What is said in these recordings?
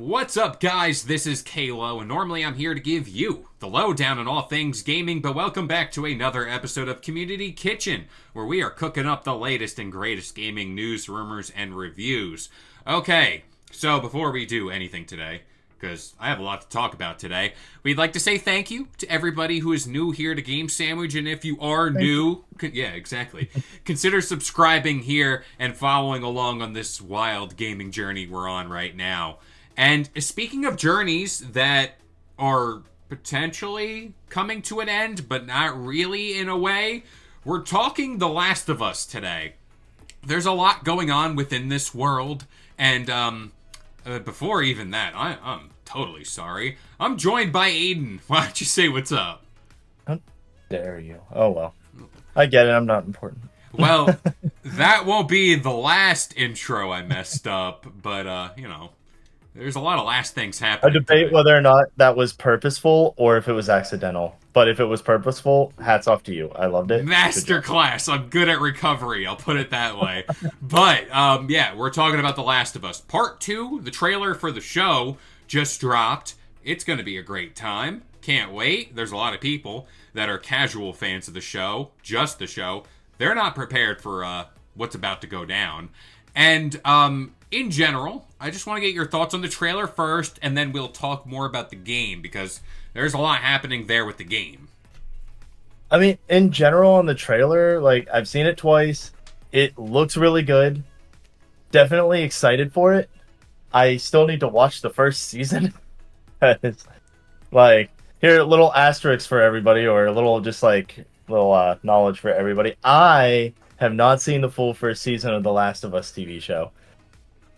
What's up, guys? This is K-LO, and normally I'm here to give you the lowdown on all things gaming, but welcome back to another episode of Community Kitchen, where we are cooking up the latest and greatest gaming news, rumors, and reviews. Okay, so before we do anything today, because I have a lot to talk about today, we'd like to say thank you to everybody who is new here to Game Sandwich, and if you are new, yeah, exactly, consider subscribing here and following along on this wild gaming journey we're on right now. And speaking of journeys that are potentially coming to an end, but not really in a way, we're talking The Last of Us today. There's a lot going on within this world, and before even that, I'm totally sorry. I'm joined by Aden. Why don't you say what's up? How dare you? Oh, well. I get it. I'm not important. Well, that won't be the last intro I messed up, but, there's a lot of last things I happening debate today. whether or not that was purposeful or if it was accidental. But if it was purposeful, hats off to you. I loved it. Good job. Masterclass. I'm good at recovery. I'll put it that way. But yeah, we're talking about The Last of Us Part 2. The trailer for the show just dropped. It's going to be a great time. Can't wait. There's a lot of people that are casual fans of the show, just the show. They're not prepared for what's about to go down. And in general, I just want to get your thoughts on the trailer first, and then we'll talk more about the game, because there's a lot happening there with the game. I mean, in general, on the trailer, like, I've seen it twice. It looks really good. Definitely excited for it. I still need to watch the first season. It's like, here, a little asterisk for everybody, or a little, just like, little knowledge for everybody. I have not seen the full first season of The Last of Us TV show.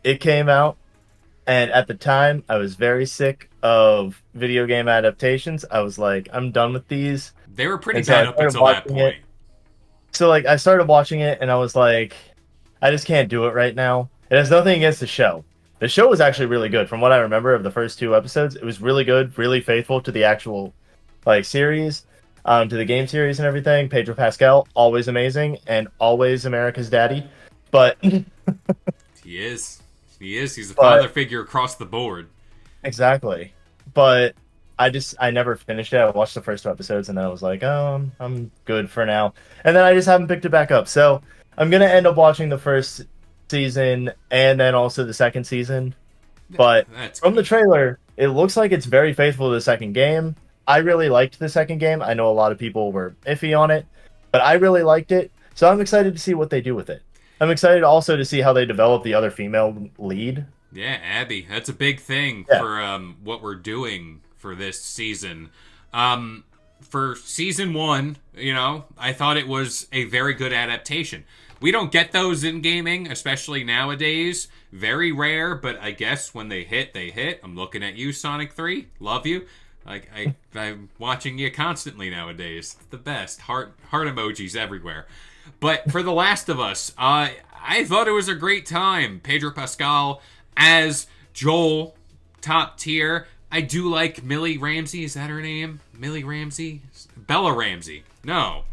It came out, and at the time, I was very sick of video game adaptations. I was like, I'm done with these. They were pretty And so bad I up started until that watching it. point. So, like, I started watching it, and I was like, I just can't do it right now. It has nothing against the show. The show was actually really good. From what I remember of the first two episodes, it was really good, really faithful to the actual, like, series, to the game series and everything. Pedro Pascal, always amazing, and always America's daddy. But He is. He is. He's a father but figure across the board. exactly. But I never finished it. I watched the first two episodes and then I was like, oh, I'm good for now. And then I just haven't picked it back up. So I'm gonna end up watching the first season and then also the second season. But That's from the good. trailer, it looks like it's very faithful to the second game. I really liked the second game. I know a lot of people were iffy on it, but I really liked it. So I'm excited to see what they do with it. I'm excited also to see how they develop the other female lead. Yeah, Abby. That's a big thing Yeah. for what we're doing for this season. For season one, I thought it was a very good adaptation. We don't get those in gaming, especially nowadays. Very rare, but I guess when they hit, they hit. I'm looking at you, Sonic 3. Love you. I'm watching you constantly nowadays. The best. Heart emojis everywhere. But for The Last of Us, I thought it was a great time. Pedro Pascal as Joel, top tier. I do like Millie Ramsey. Is that her name? Millie Ramsey? Bella Ramsey. No.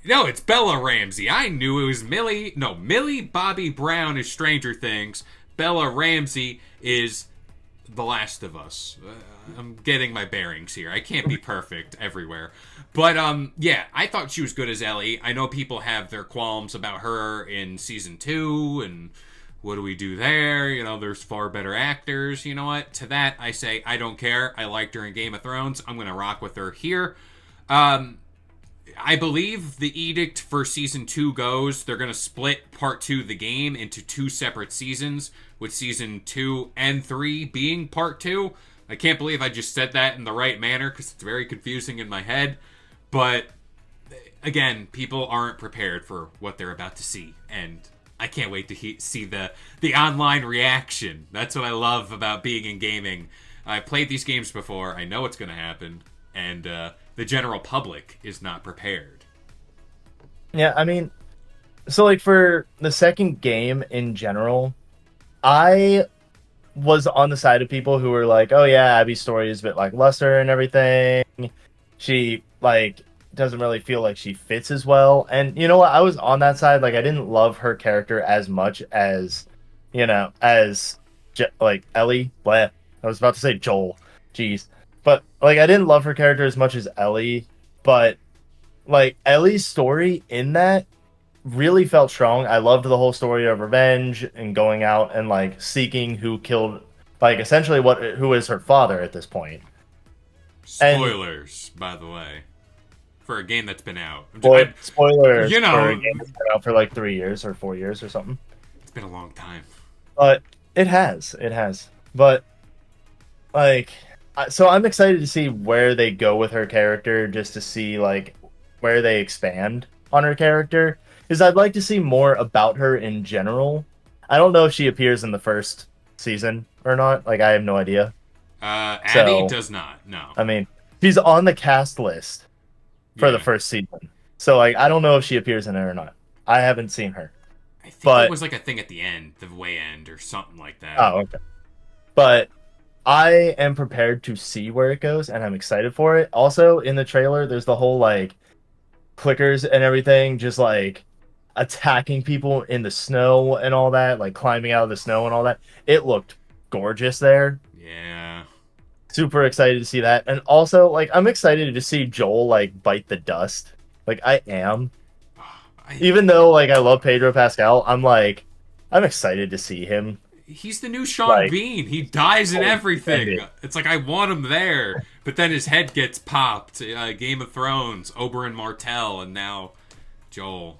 No, it's Bella Ramsey. I knew it was Millie. No, Millie Bobby Brown is Stranger Things. Bella Ramsey is The Last of Us. I'm getting my bearings here. I can't be perfect everywhere. But yeah, I thought she was good as Ellie. I know people have their qualms about her in season 2 and what do we do there? There's far better actors. You know what? To that I say I don't care. I liked her in Game of Thrones. I'm going to rock with her here. I believe the edict for season 2 goes they're going to split part 2 of the game into 2 separate seasons, with season 2 and 3 being part 2. I can't believe I just said that in the right manner because it's very confusing in my head. But again, people aren't prepared for what they're about to see, and I can't wait to see the online reaction. That's what I love about being in gaming. I've played these games before. I know what's going to happen, and the general public is not prepared. Yeah, I mean, so like for the second game in general, I was on the side of people who were like, "Oh yeah, Abby's story is a bit lackluster and everything. She like doesn't really feel like she fits as well." And you know what? I was on that side. Like, I didn't love her character as much as, as like Ellie. Bleh. I was about to say Joel. Jeez. But like I didn't love her character as much as Ellie, but like Ellie's story in that really felt strong. I loved the whole story of revenge and going out and like seeking who killed like essentially who is her father at this point. And Spoilers, by the way, for a game that's been out. spoilers You for a know, game that's been out for like 3 years or 4 years or something. it's been a long time. But it has. But like, so I'm excited to see where they go with her character, just to see like where they expand on her character. Because I'd like to see more about her in general. I don't know if she appears in the first season or not. Like, I have no idea. Abby So, does not. No. I mean, she's on the cast list for the Yeah. first season. So, like, I don't know if she appears in it or not. I haven't seen her. I think it But, was like a thing at the end, the way end, or something like that. oh, okay. But I am prepared to see where it goes, and I'm excited for it. Also, in the trailer, there's the whole, like, clickers and everything, just, like, attacking people in the snow and all that, like, climbing out of the snow and all that. It looked gorgeous there. Yeah. Super excited to see that. And also, like, I'm excited to see Joel, like, bite the dust. Like, I am. I, Even though, like, I love Pedro Pascal, I'm, like, I'm excited to see him. he's the new Sean Like, Bean. He dies in oh, everything. excited. It's like I want him there, but then his head gets popped. Game of Thrones, Oberyn Martell, and now Joel.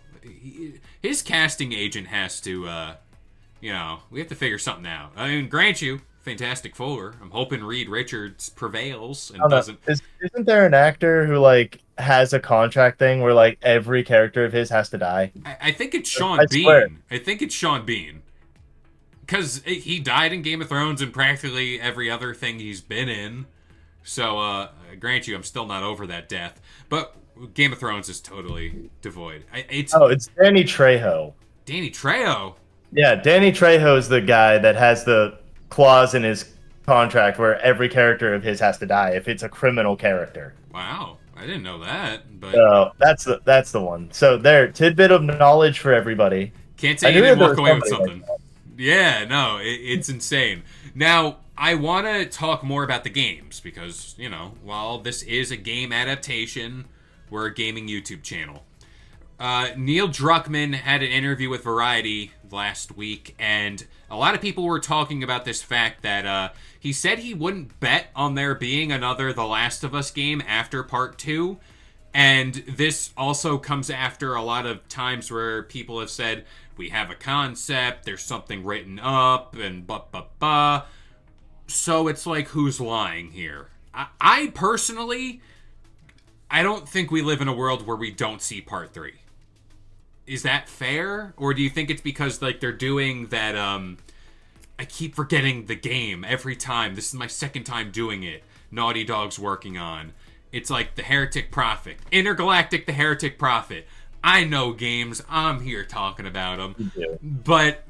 His casting agent has to, we have to figure something out. I mean, grant you, Fantastic Four. I'm hoping Reed Richards prevails I and don't know. doesn't. Isn't there an actor who, like, has a contract thing where, like, every character of his has to die? I think it's I Sean swear. Bean. I think it's Sean Bean. Because he died in Game of Thrones and practically every other thing he's been in. So, grant you, I'm still not over that death. But Game of Thrones is totally devoid. It's Oh, it's Danny Trejo. Danny Trejo. Yeah, Danny Trejo is the guy that has the clause in his contract where every character of his has to die if it's a criminal character. Wow, I didn't know that. But So that's the one. So there, tidbit of knowledge for everybody. can't I say you knew didn't there walk was away with somebody something. like Yeah, no, it's insane. Now, I want to talk more about the games because, while this is a game adaptation, we're a gaming YouTube channel. Neil Druckmann had an interview with Variety last week, and a lot of people were talking about this fact that he said he wouldn't bet on there being another The Last of Us game after Part 2. And this also comes after a lot of times where people have said, we have a concept, there's something written up, and blah. So it's like, who's lying here? I personally, I don't think we live in a world where we don't see Part 3. Is that fair? Or do you think it's because, like, they're doing that, I keep forgetting the game every time. This is my second time doing it. Naughty Dog's working on. It's like the Heretic Prophet. Intergalactic the Heretic Prophet. I know games. I'm here talking about them. Yeah. But,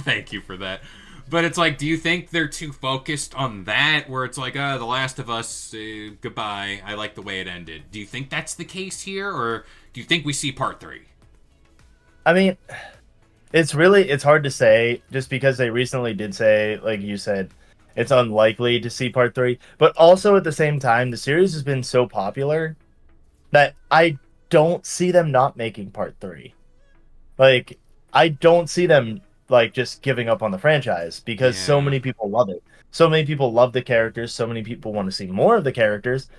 thank you for that. But it's like, do you think they're too focused on that? Where it's like, The Last of Us, goodbye. I like the way it ended. Do you think that's the case here? Or do you think we see Part 3? I mean, it's hard to say just because they recently did say, like you said, it's unlikely to see part 3, but also at the same time the series has been so popular that I don't see them not making part 3. Like, I don't see them like just giving up on the franchise because so Yeah. many people love it. So many people love the characters, so many people want to see more of the characters.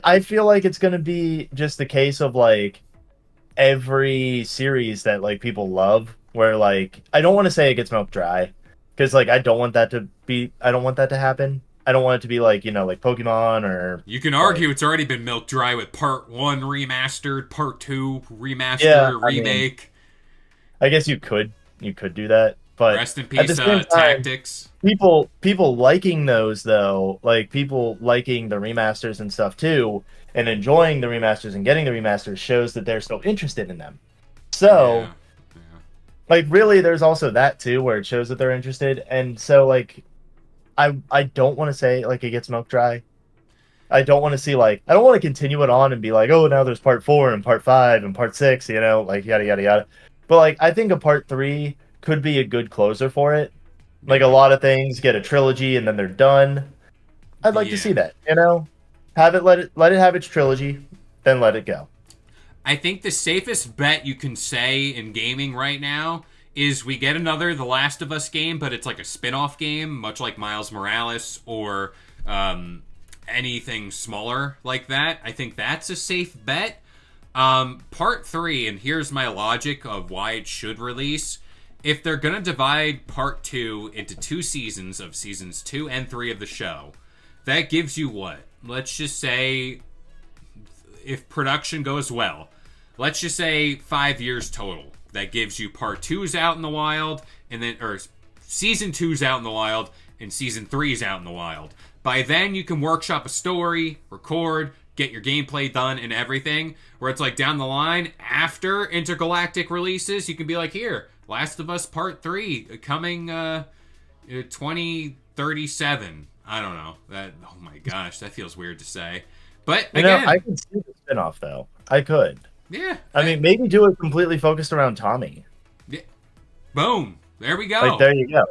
I feel like it's going to be just the case of like every series that like people love where like I don't want to say it gets milked dry because like I don't want that to happen. I don't want it to be like, like Pokemon or You can like, argue it's already been milked dry with Part 1 remastered, Part 2 remaster, yeah, I mean, remake. I guess you could do that, but Rest in at the peace, same time, Tactics. people liking those though, like people liking the remasters and stuff too, and enjoying the remasters and getting the remasters shows that they're still interested in them. So, Yeah. like, really, there's also that too, where it shows that they're interested, and so like, I don't want to say like it gets milk dry. I don't want to see like I don't want to continue it on and be like, oh, now there's part 4 and part 5 and part 6, like yada yada yada. But like I think a part 3 could be a good closer for it. Like a Yeah. lot of things get a trilogy and then they're done. I'd like to see Yeah. that. Have it let it have its trilogy, then let it go. I think the safest bet you can say in gaming right now is we get another The Last of Us game, but it's like a spin-off game, much like Miles Morales or anything smaller like that. I think that's a safe bet. Part 3, and here's my logic of why it should release. If they're gonna divide part 2 into 2 seasons of seasons 2 and 3 of the show, that gives you what? Let's just say, if production goes well, let's just say 5 years total. That gives you part 2's out in the wild, and then, or season 2's out in the wild, and season 3's out in the wild. By then, you can workshop a story, record, get your gameplay done, and everything. Where it's like down the line, after intergalactic releases, you can be like, here, Last of Us Part 3 coming 2037. I don't know. That, oh my gosh, that feels weird to say. But again, I could see the spinoff though. I could. yeah. I mean, maybe do it completely focused around Tommy. Yeah, boom. There we go. Like there you go.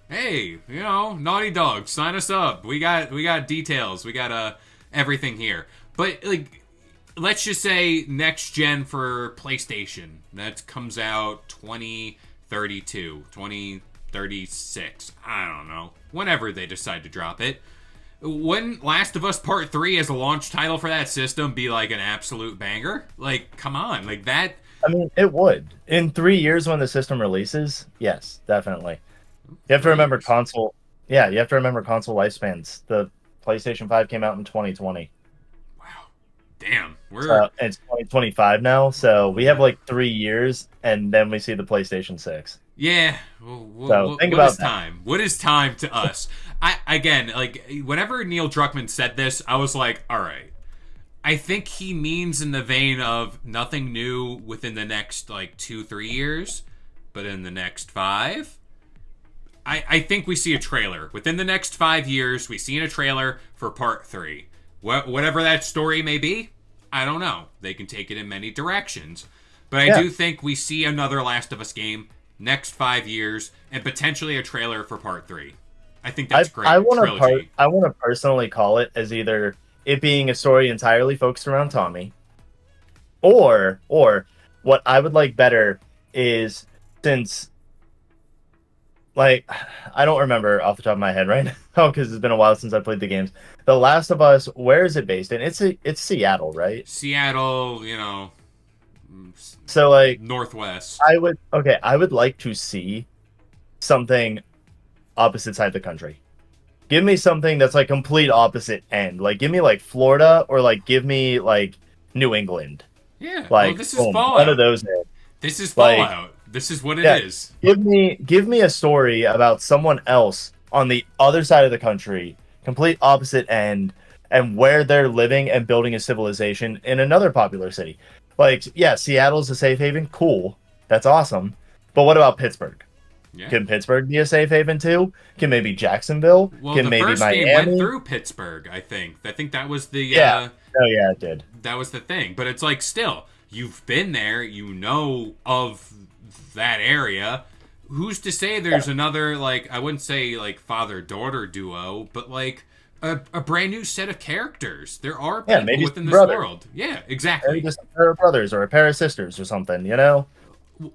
Hey, Naughty Dog, sign us up. We got details. We got everything here. But like, let's just say next gen for PlayStation that comes out 2032, 2036. I don't know. Whenever they decide to drop it. Wouldn't Last of Us Part 3 as a launch title for that system be like an absolute banger? Like, come on, like that. I mean, it would. In 3 years when the system releases, yes, definitely. You have to remember console. Yeah, you have to remember console lifespans. The PlayStation 5 came out in 2020. Wow, damn, It's 2025 now, so we have like 3 years, and then we see the PlayStation 6. yeah. So think what about is that. time? What is time to us? I again, like whenever Neil Druckmann said this, I was like, all right. I think he means in the vein of nothing new within the next like 2-3 years, but in the next 5. I think we see a trailer. Within the next 5 years, we see a trailer for part 3. Whatever that story may be, I don't know. They can take it in many directions. But I do think we see another Last of Us game next 5 years and potentially a trailer for part 3. I think that's great. I want to personally call it as either it being a story entirely focused around Tommy, or what I would like better is, since, like, I don't remember off the top of my head right now because it's been a while since I played the games. The Last of Us, where is it based in? It's Seattle, right? Seattle, So like Northwest. I would like to see something opposite side of the country. Give me something that's like complete opposite end. Like give me like Florida, or like give me like New England. Yeah. Like, well, this is boom, Fallout. one of those ends. This is Like, Fallout. This is what it is. Give me a story about someone else on the other side of the country, complete opposite end, and where they're living and building a civilization in another popular city. Like, yeah, Seattle's a safe haven. Cool. That's awesome. But what about Pittsburgh? Yeah. Can Pittsburgh be a safe haven too? Can maybe Jacksonville? Well, Can the maybe first Miami? game went through Pittsburgh, I think. I think that was the Yeah. Oh yeah, it did. that was the thing. But it's like still, you've been there, you know of that area. Who's to say there's another, like, I wouldn't say like father-daughter duo, but like a brand new set of characters. There are people maybe within this brothers. world. Yeah, Maybe exactly. just a pair of brothers or a pair of sisters or something, you know?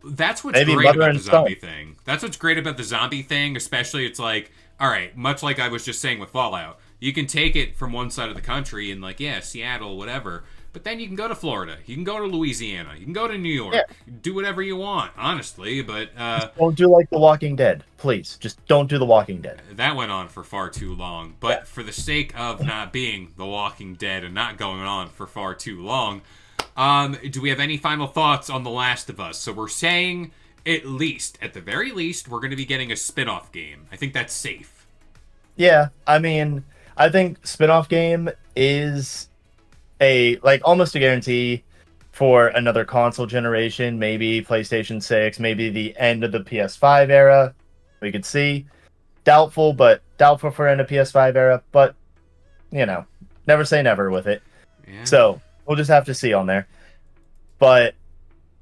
That's what's Maybe great mother about and the zombie son. thing. That's what's great about the zombie thing, especially it's like, all right, much like I was just saying with Fallout, you can take it from one side of the country and like, yeah, Seattle, whatever, but then you can go to Florida, you can go to Louisiana, you can go to New York, do whatever you want, honestly, but Don't do like The Walking Dead, please. Just don't do The Walking Dead. that went on for far too long. But for the sake of not being The Walking Dead and not going on for far too long, do we have any final thoughts on The Last of Us? So we're saying, at the very least, we're going to be getting a spin-off game. I think that's safe. Yeah, I mean, I think spin-off game is almost a guarantee for another console generation, maybe PlayStation 6, maybe the end of the PS5 era. We could see. Doubtful for end of PS5 era, but never say never with it. Yeah. So we'll just have to see on there. But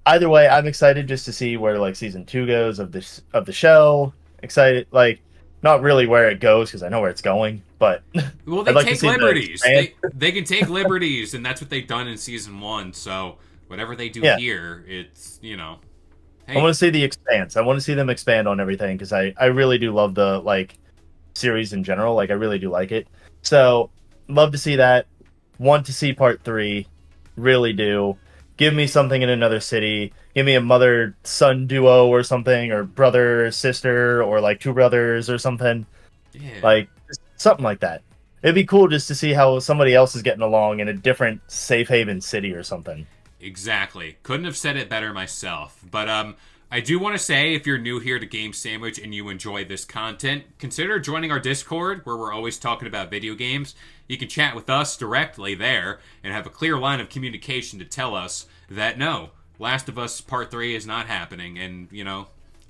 either way, I'm excited just to see where like season 2 goes of the show. Excited, like Not really where it goes because I know where it's going, but Well, they I'd like to take see the liberties. expand. They can take liberties, and that's what they've done in season 1. So whatever they do Yeah, here, it's I want hey, to see the expanse. I want to see them expand on everything because I really do love the like series in general. Like I really do like it. So love to see that. Want to see part three. Really do. Give me something in another city. Give me a mother son duo or something, or brother sister, or like two brothers or something. yeah. Like just something like that. It'd be cool just to see how somebody else is getting along in a different safe haven city or something. Exactly. Couldn't have said it better myself. But I do want to say, if you're new here to Game Sandwich and you enjoy this content, consider joining our Discord, where we're always talking about video games. You can chat with us directly there and have a clear line of communication to tell us that no, Last of Us Part 3 is not happening, and,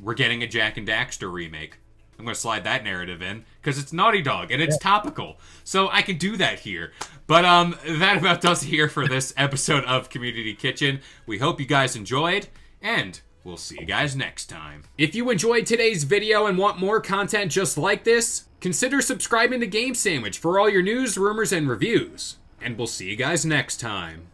we're getting a Jack and Daxter remake. I'm going to slide that narrative in because it's Naughty Dog and it's topical. So I can do that here. But that about does it here for this episode of Community Kitchen. We hope you guys enjoyed, and we'll see you guys next time. If you enjoyed today's video and want more content just like this, consider subscribing to Game Sandwich for all your news, rumors, and reviews. And we'll see you guys next time.